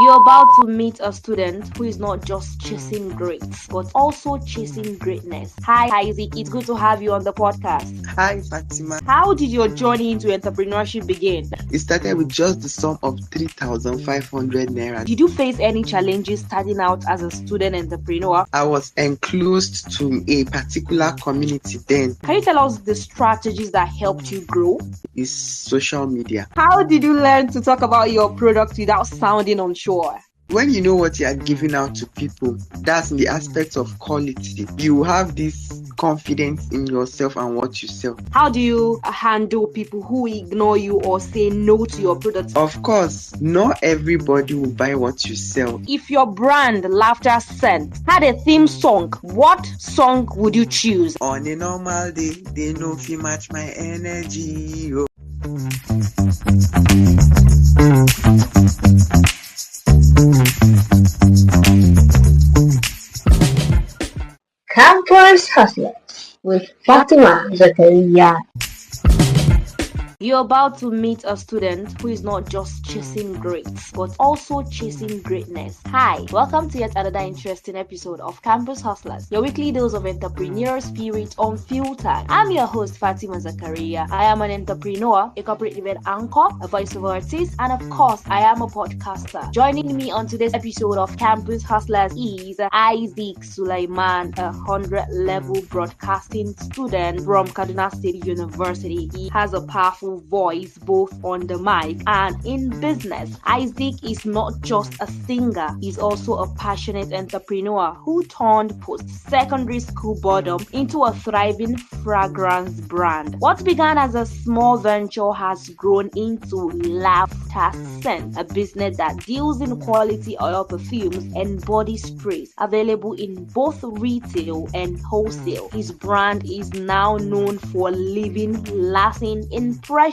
You're about to meet a student who is not just chasing grades, but also chasing greatness. Hi, Isaac. It's good to have you on the podcast. Hi, Fatima. How did your journey into entrepreneurship begin? It started with just the sum of 3,500 naira. Did you face any challenges starting out as a student entrepreneur? I was enclosed to a particular community then. Can you tell us the strategies that helped you grow? It's social media. How did you learn to talk about your product without sounding unsure? When you know what you are giving out to people, that's in the aspect of quality. You have this confidence in yourself and what you sell. How do you handle people who ignore you or say no to your product? Of course, not everybody will buy what you sell. If your brand, Laughter Scent, had a theme song, what song would you choose? On a normal day, they know if you match my energy. Oh. Campus Hustlers with Fatima, Zakariyya. You're about to meet a student who is not just chasing grades, but also chasing greatness. Hi, welcome to yet another interesting episode of Campus Hustlers, your weekly dose of entrepreneurial spirit unfiltered. I'm your host, Fatima Zakariyya. I am an entrepreneur, a corporate event anchor, a voiceover artist, and of course, I am a podcaster. Joining me on today's episode of Campus Hustlers is Isaac Suleiman, a 100-level broadcasting student from Kaduna State University. He has a powerful voice both on the mic and in business. Isaac is not just a singer, he's also a passionate entrepreneur who turned post-secondary school boredom into a thriving fragrance brand. What began as a small venture has grown into Laughter Scent, a business that deals in quality oil perfumes and body sprays available in both retail and wholesale. His brand is now known for leaving lasting impressions.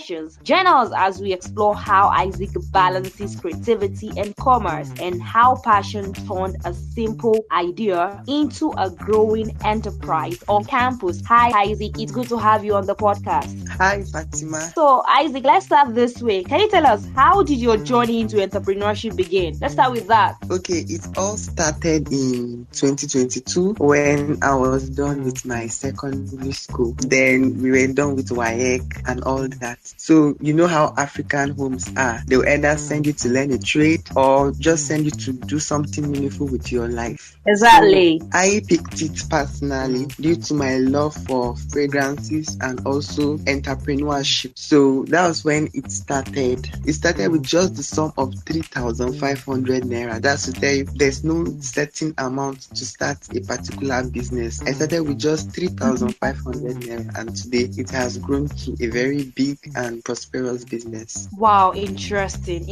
Join us as we explore how Isaac balances creativity and commerce and how passion turned a simple idea into a growing enterprise on campus. Hi Isaac, it's good to have you on the podcast. Hi Fatima. So Isaac, let's start this way. Can you tell us how did your journey into entrepreneurship begin? Let's start with that. Okay, it all started in 2022 when I was done with my secondary school. Then we were done with WAEC and all that. So you know how African homes are. They'll either send you to learn a trade or just send you to do something meaningful with your life. Exactly. So I picked it personally due to my love for fragrances and also entrepreneurship. So that was when it started. It started with just the sum of 3,500 naira. That's to tell you there's no certain amount to start a particular business. I started with just 3,500 naira and today it has grown to a very big and prosperous business. Wow, interesting.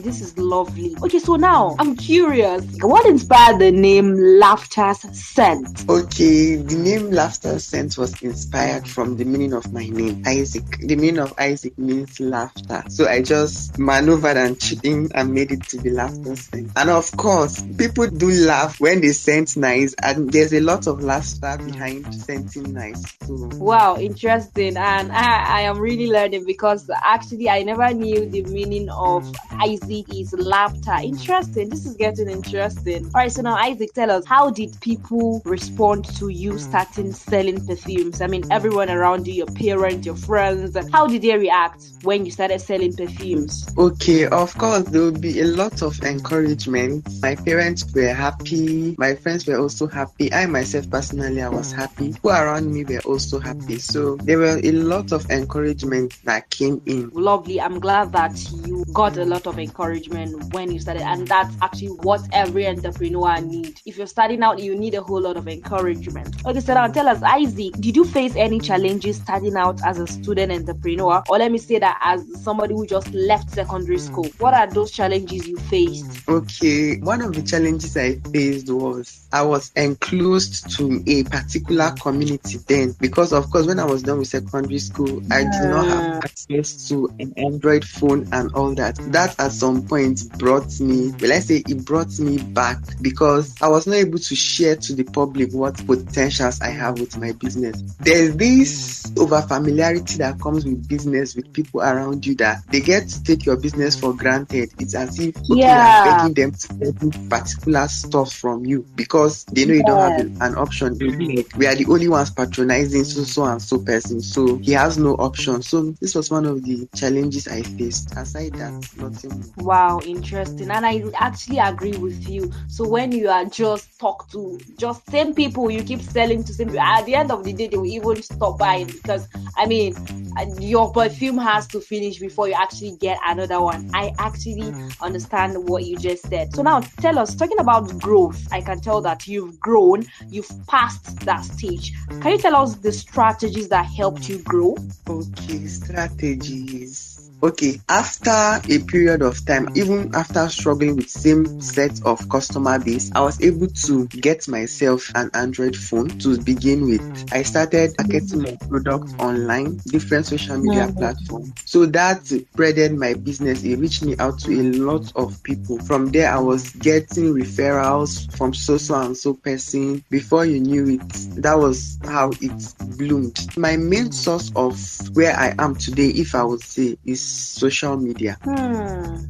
This is lovely. Okay, so now I'm curious. What inspired the name Laughter Scent? Okay, the name Laughter Scent was inspired from the meaning of my name, Isaac. The meaning of Isaac means laughter. So I just maneuvered and chipped in and made it to be Laughter Scent. And of course, people do laugh when they scent nice, and there's a lot of laughter behind scenting nice. So wow, interesting. And I am really learning because actually I never knew the meaning of Isaac is laughter. Interesting. This is getting interesting. All right, so now Isaac, tell us, how did people respond to you starting selling perfumes? I mean, everyone around you, your parents, your friends, how did they react when you started selling perfumes? Okay, of course, there will be a lot of encouragement. My parents were happy. My friends were also happy. I myself, personally, I was happy. People around me were also happy. So there were a lot of encouragement that came in. Lovely. I'm glad that you got a lot of encouragement when you started, and that's actually what every entrepreneur needs. If you're starting out, you need a whole lot of encouragement. Okay, so now tell us, Isaac, did you face any challenges starting out as a student entrepreneur, or let me say that as somebody who just left secondary school? What are those challenges you faced? Okay, one of the challenges I faced was I was enclosed to a particular community then, because of course when I was done with secondary school, I did not have access to an Android phone and all that. That at some point brought me, well, I say it brought me back because I was not able to share to the public what potentials I have with my business. There's this over familiarity that comes with business with people around you that they get to take your business for granted. It's as if you are begging them to get particular stuff from you because they know you don't have an option. They'll be like, we are the only ones patronizing so and so person, so he has no option. So this was one of the challenges I faced. Aside that, nothing more. Wow, interesting. And I actually agree with you. So when you are just talk to just same people, you keep selling to same people, at the end of the day, they will even stop buying because, I mean, your perfume has to finish before you actually get another one. I actually understand what you just said. So now tell us, talking about growth, I can tell that you've grown, you've passed that stage. Can you tell us the strategies that helped you grow? Okay, strategies. Okay, after a period of time, even after struggling with same set of customer base, I was able to get myself an Android phone to begin with. I started marketing my product online, different social media platforms. So that spreaded my business. It reached me out to a lot of people. From there, I was getting referrals from so and so person. Before you knew it, that was how it bloomed. My main source of where I am today, if I would say, is social media.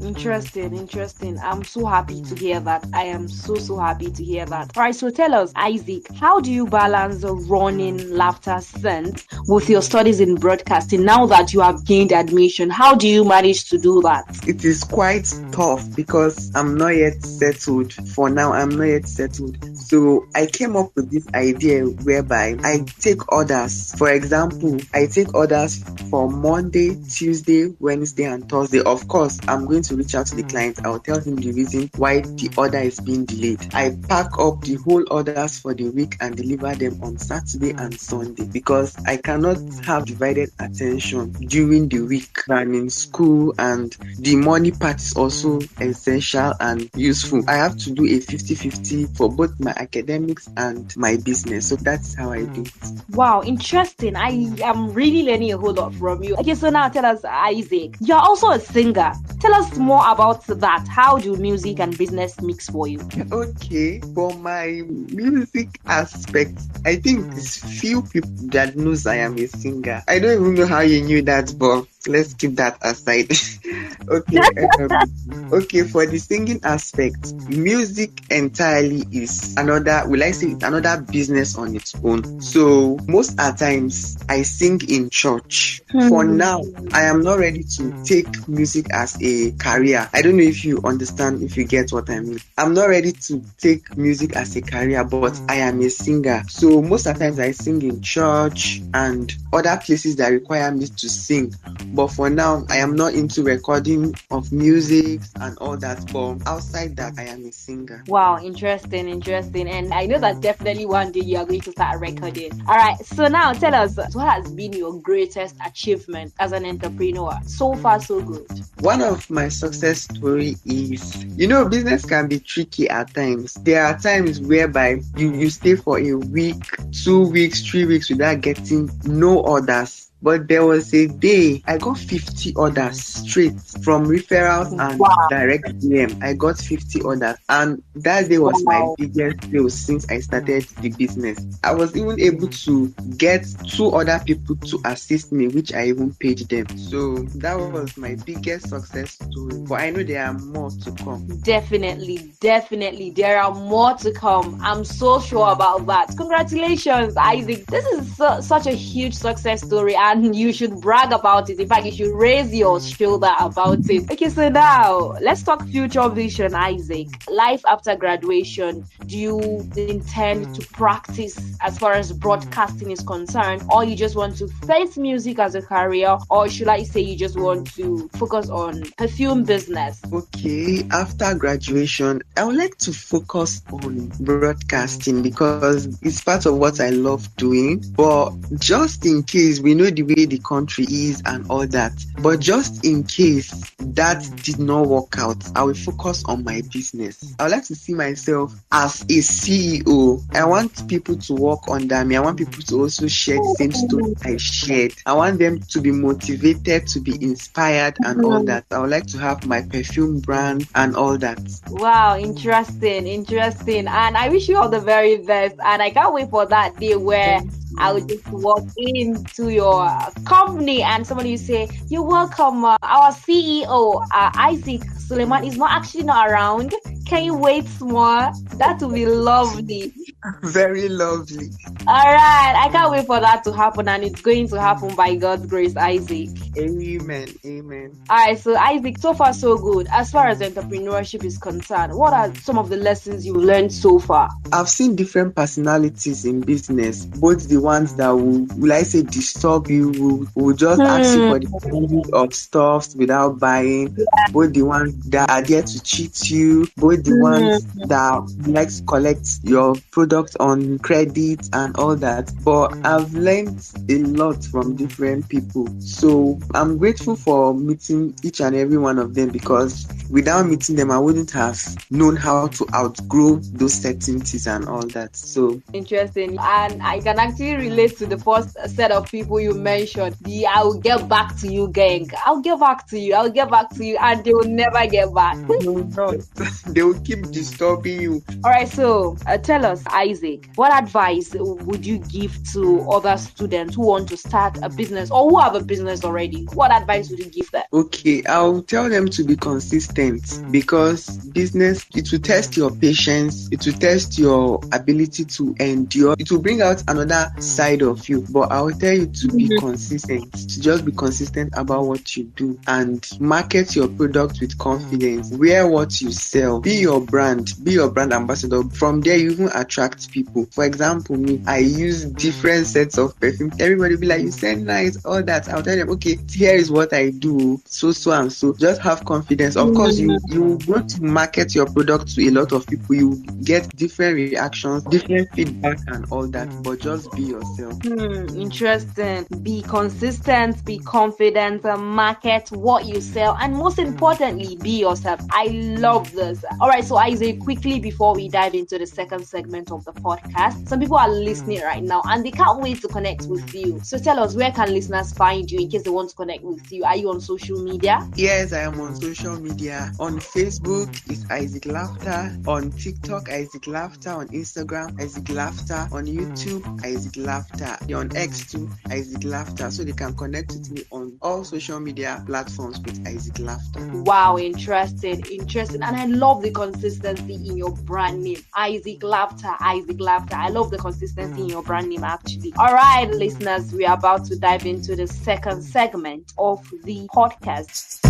Interesting. I'm so happy to hear that. I am so happy to hear that. All right, so tell us, Isaac, how do you balance running Laughter Scent with your studies in broadcasting now that you have gained admission? How do you manage to do that? It is quite tough because I'm not yet settled. For now, I'm not yet settled. So I came up with this idea whereby I take orders. For example, I take orders for Monday, Tuesday, Wednesday, and Thursday. Of course, I'm going to reach out to the client. I'll tell him the reason why the order is being delayed. I pack up the whole orders for the week and deliver them on Saturday and Sunday because I cannot have divided attention during the week and in school, and the money part is also essential and useful. I have to do a 50-50 for both my academics and my business. So that's how I do it. Wow, interesting. I am really learning a whole lot from you. Okay, so now tell us, Isaac, you're also a singer. Tell us more about that. How do music and business mix for you? Okay, for my music aspect, I think there's few people that knows I am a singer. I don't even know how you knew that, but let's keep that aside. Okay, for the singing aspect, music entirely is another business on its own. So most at times I sing in church. For now, I am not ready to take music as a career. I don't know if you understand, if you get what I mean. I'm not ready to take music as a career, but I am a singer. So most of the times I sing in church and other places that require me to sing. But for now, I am not into recording of music and all that. But outside that, I am a singer. Wow, interesting. And I know that definitely one day you are going to start recording. All right, so now tell us, what has been your greatest achievement as an entrepreneur? So far, so good. One of my success story is, business can be tricky at times. There are times whereby you stay for a week, 2 weeks, 3 weeks without getting no orders. But there was a day I got 50 orders straight from referrals and direct DM. I got 50 orders, and that day was my biggest sale since I started the business. I was even able to get 2 other people to assist me, which I even paid them. So that was my biggest success story. But I know there are more to come. Definitely. There are more to come. I'm so sure about that. Congratulations, Isaac. This is such a huge success story, and you should brag about it. In fact, you should raise your shoulder about it. Okay, so now let's talk future vision, Isaac. Life after graduation, do you intend to practice as far as broadcasting is concerned, or you just want to face music as a career, or should I say you just want to focus on perfume business? Okay, after graduation, I would like to focus on broadcasting because it's part of what I love doing. But just in case, we know the way the country is and all that. But just in case that did not work out, I will focus on my business. I would like to see myself as a CEO. I want people to work under me. I want people to also share the same story I shared. I want them to be motivated, to be inspired and all that. I would like to have my perfume brand and all that. Wow, interesting. And I wish you all the very best. And I can't wait for that day where I would just walk into your company and somebody will say, "You're welcome. Our CEO, Isaac Suleiman, is not around. Can you wait more?" That would be lovely. Very lovely. All right. I can't wait for that to happen, and it's going to happen by God's grace, Isaac. Amen. All right. So, Isaac, so far so good. As far as entrepreneurship is concerned, what are some of the lessons you've learned so far? I've seen different personalities in business, both the ones that will I say disturb you, will just ask you for the money of stuff without buying, both the ones that are there to cheat you, both the ones that like to collect your product on credit and all that. But I've learned a lot from different people, so I'm grateful for meeting each and every one of them, because without meeting them I wouldn't have known how to outgrow those certainties and all that. So interesting. And I can actually relate to the first set of people you mentioned, the "I will get back to you" gang. I'll get back to you, and they will never get back. They will keep disturbing you. All right, so tell us, Isaac, what advice would you give to other students who want to start a business or who have a business already? What advice would you give them? Okay, I'll tell them to be consistent, because business, it will test your patience, it will test your ability to endure, it will bring out another side of you. But I will tell you to be consistent, to just be consistent about what you do and market your product with confidence. Wear what you sell, be your brand ambassador. From there you even attract people. For example, me, I use different sets of perfume. Everybody will be like, "You scent nice," all that. I'll tell them, "Okay, here is what I do, so and so." Just have confidence. Of course, you want to market your product to a lot of people. You get different reactions, different feedback and all that, but just be yourself. Interesting. Be consistent, be confident, market what you sell, and most importantly, be yourself. I love this. All right, so Isaac, quickly before we dive into the second segment of the podcast, some people are listening right now and they can't wait to connect with you. So tell us, where can listeners find you in case they want to connect with you? Are you on social media? Yes, I am on social media. On Facebook, it's Isaac Laughter. On TikTok, Isaac Laughter. On Instagram, Isaac Laughter. On YouTube, Isaac Laughter. On X too, Isaac Laughter. So they can connect with me on all social media platforms with Isaac Laughter. Wow, interesting. And I love the consistency in your brand name. Isaac Laughter. I love the consistency in your brand name, actually. All right, listeners, we are about to dive into the second segment of the podcast.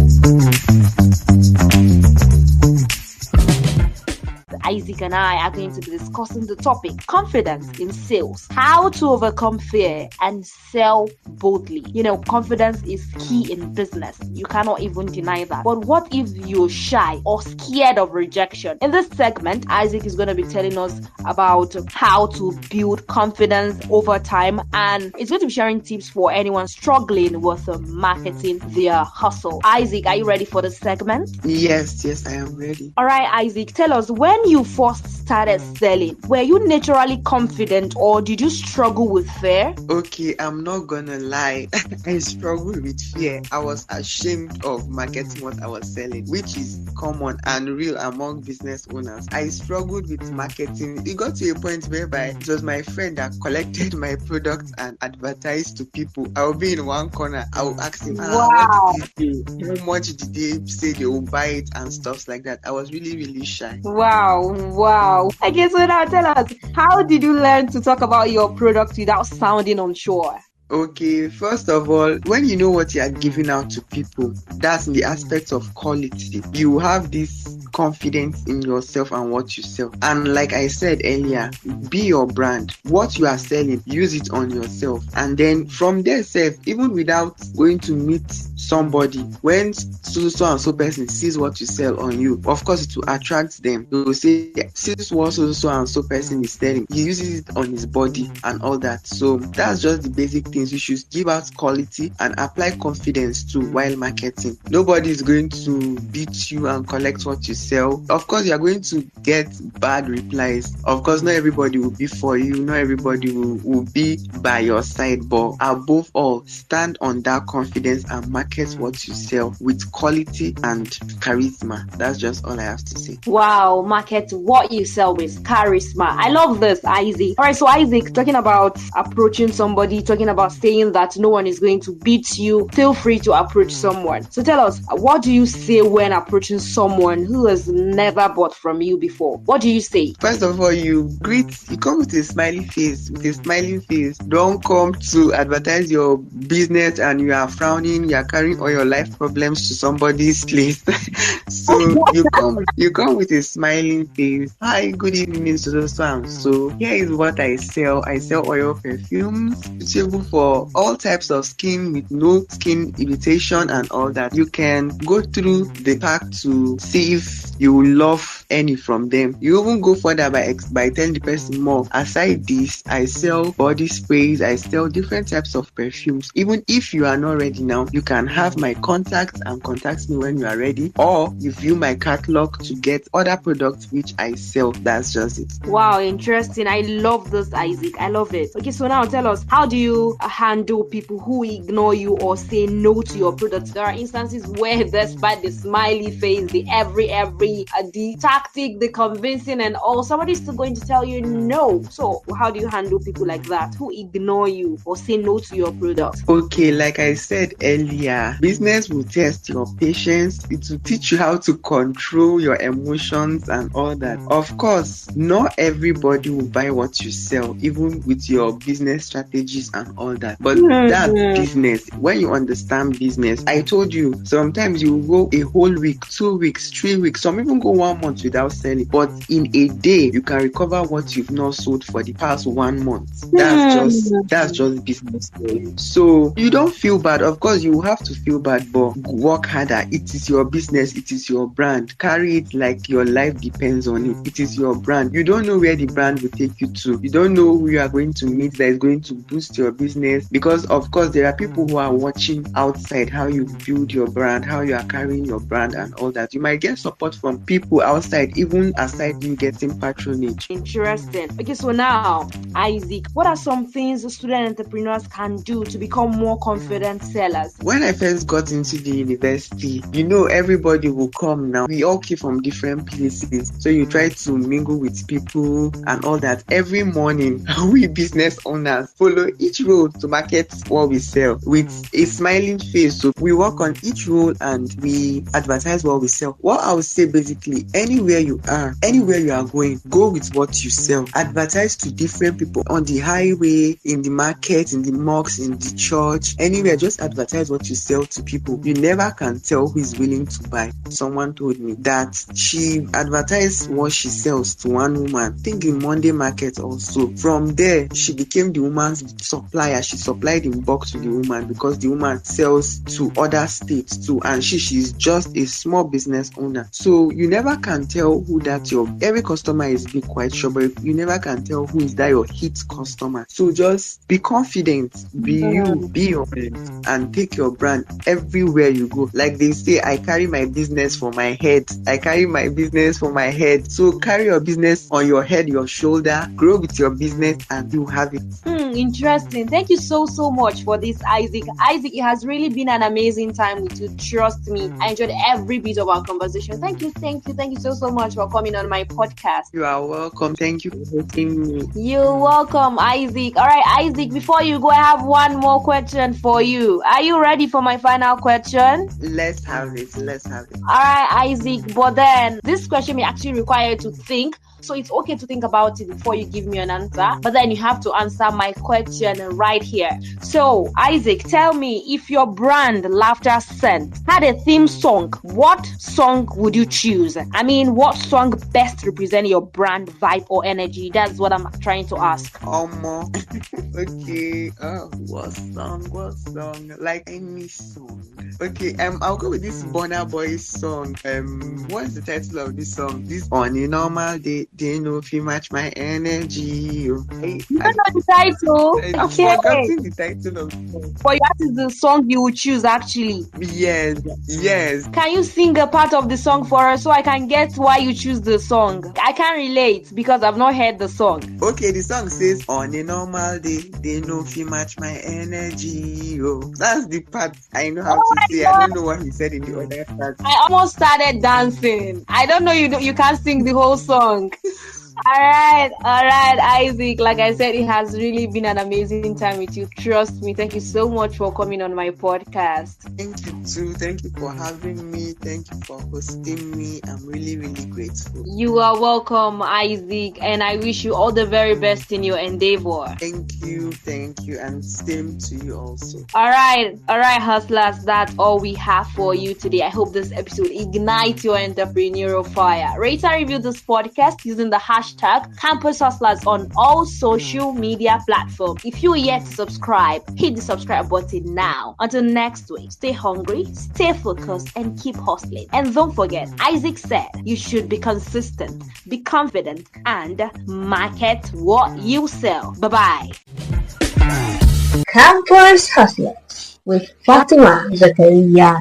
Isaac and I are going to be discussing the topic confidence in sales, how to overcome fear and sell boldly. You know, confidence is key in business. You cannot even deny that. But what if you're shy or scared of rejection? In this segment, Isaac is going to be telling us about how to build confidence over time, and it's going to be sharing tips for anyone struggling with marketing their hustle. Isaac, are you ready for the segment? Yes, I am ready. All right, Isaac, tell us, when you first started selling, were you naturally confident or did you struggle with fear? Okay, I'm not gonna lie. I struggled with fear. I was ashamed of marketing what I was selling, which is common and real among business owners. I struggled with marketing. It got to a point whereby it was my friend that collected my product and advertised to people. I would be in one corner. I would ask him, what did they do? How much did they say they will buy it and stuff like that? I was really, really shy. Wow. Okay, so now tell us, how did you learn to talk about your product without sounding unsure? Okay, first of all, when you know what you are giving out to people, that's in the aspect of quality. You have this confidence in yourself and what you sell. And like I said earlier, be your brand. What you are selling, use it on yourself. And then from there, even without going to meet somebody, when so and so person sees what you sell on you, of course it will attract them. They will say, "Since what so and so person is selling, he uses it on his body and all that." So that's just the basic thing things. You should give out quality and apply confidence too while marketing. Nobody is going to beat you and collect what you sell. Of course, you are going to get bad replies. Of course, not everybody will be for you. Not everybody will be by your side. But above all, stand on that confidence and market what you sell with quality and charisma. That's just all I have to say. Wow, market what you sell with charisma. I love this, Isaac. All right, so Isaac, talking about approaching somebody, talking about saying that no one is going to beat you, feel free to approach someone. So tell us, what do you say when approaching someone who has never bought from you before? What do you say? First of all, you come with a smiley face, Don't come to advertise your business and you are frowning, you are carrying all your life problems to somebody's place. So you come with a smiling face. Hi, good evening, Mr. Sam. So here is what I sell. I sell oil perfumes suitable for all types of skin with no skin irritation and all that. You can go through the pack to see if you will love any from them. You even go further by telling the person more. Aside this, I sell body sprays, I sell different types of perfumes. Even if you are not ready now, you can have my contact and contact me when you are ready, or you view my catalog to get other products which I sell. That's just it. Wow, interesting. I love this, Isaac. I love it. Okay, so now tell us, how do you handle people who ignore you or say no to your products? There are instances where despite the smiley face, the the tactic, the convincing and all, somebody's still going to tell you no. So how do you handle people like that who ignore you or say no to your product? Okay, like I said earlier, business will test your patience. It will teach you how to control your emotions and all that. Of course, not everybody will buy what you sell, even with your business strategies and all that. But that's business. When you understand business, I told you, sometimes you will go a whole week, 2 weeks, 3 weeks, some even go 1 month without selling. But in a day, you can recover what you've not sold for the past 1 month. That's just business. So you don't feel bad. Of course, you have to feel bad, but work harder. It is your business. It is your brand. Carry it like your life depends on it. It is your brand. You don't know where the brand will take you to. You don't know who you are going to meet that is going to boost your business, because of course there are people who are watching outside how you build your brand, how you are carrying your brand and all that. You might get support from people outside, even aside you getting patronage. Interesting. Okay, so now, Isaac, what are some things student entrepreneurs can do to become more confident sellers? When I first got into the university, everybody will come now. We all came from different places. So you try to mingle with people and all that. Every morning, we business owners follow each role to market what we sell with a smiling face. So we work on each role and we advertise what we sell. What I would say basically, anywhere you are going, go with what you sell. Advertise to different people on the highway, in the market, in the mosques, in the church, anywhere. Just advertise what you sell to people. You never can tell who is willing to buy. Someone told me that she advertised what she sells to one woman, I think in Monday market also. From there, she became the woman's supplier. She supplied in bulk to the woman because the woman sells to other states too, and she's just a small business owner. So you never can tell who that every customer is big, quite sure, but you never can tell who is that your hit customer. So just be confident, be you, be your brand, and take your brand everywhere you go. Like they say, I carry my business for my head. So carry your business on your head, your shoulder, grow with your business, and you have it. Interesting. Thank you so much for this, Isaac. Isaac, it has really been an amazing time with you. Trust me, I enjoyed every bit of our conversation. Thank you so much for coming on my podcast. You are welcome. Thank you for hosting me. You're welcome, Isaac. All right, Isaac, before you go, I have one more question for you. Are you ready for my final question? Let's have it. All right, Isaac, but then this question may actually require you to think. So it's okay to think about it before you give me an answer, but then you have to answer my question right here. So, Isaac, tell me, if your brand Laughter Scent had a theme song, what song would you choose? I mean, what song best represents your brand vibe or energy? That's what I'm trying to ask. Okay. What song? Like any song. Okay, I'll go with this Burna Boy song. What's the title of this song? This on a normal day, they know if you match my energy. Okay, You don't know the title? I've Okay. forgotten the title of the song. But that is the song you would choose actually. Yes. Can you sing a part of the song for us so I can get why you choose the song? I can't relate because I've not heard the song. Okay, the song says on a normal day, they know if you match my energy. Oh, that's the part I know how to say. I don't know what he said in the other part. I almost started dancing. I don't know you can't sing the whole song. All right, Isaac. Like I said, it has really been an amazing time with you. Trust me. Thank you so much for coming on my podcast. Thank you too. Thank you for having me. Thank you for hosting me. I'm really, really grateful. You are welcome, Isaac, and I wish you all the very best in your endeavor. Thank you, and same to you also. All right, hustlers. That's all we have for you today. I hope this episode ignites your entrepreneurial fire. Rate and review this podcast using the hashtag Campus Hustlers on all social media platforms. If you're yet to subscribe, hit the subscribe button now. Until next week, stay hungry, stay focused, and keep hustling. And don't forget, Isaac said you should be consistent, be confident, and market what you sell. Bye-bye. Campus Hustlers with Fatima Zakariyya.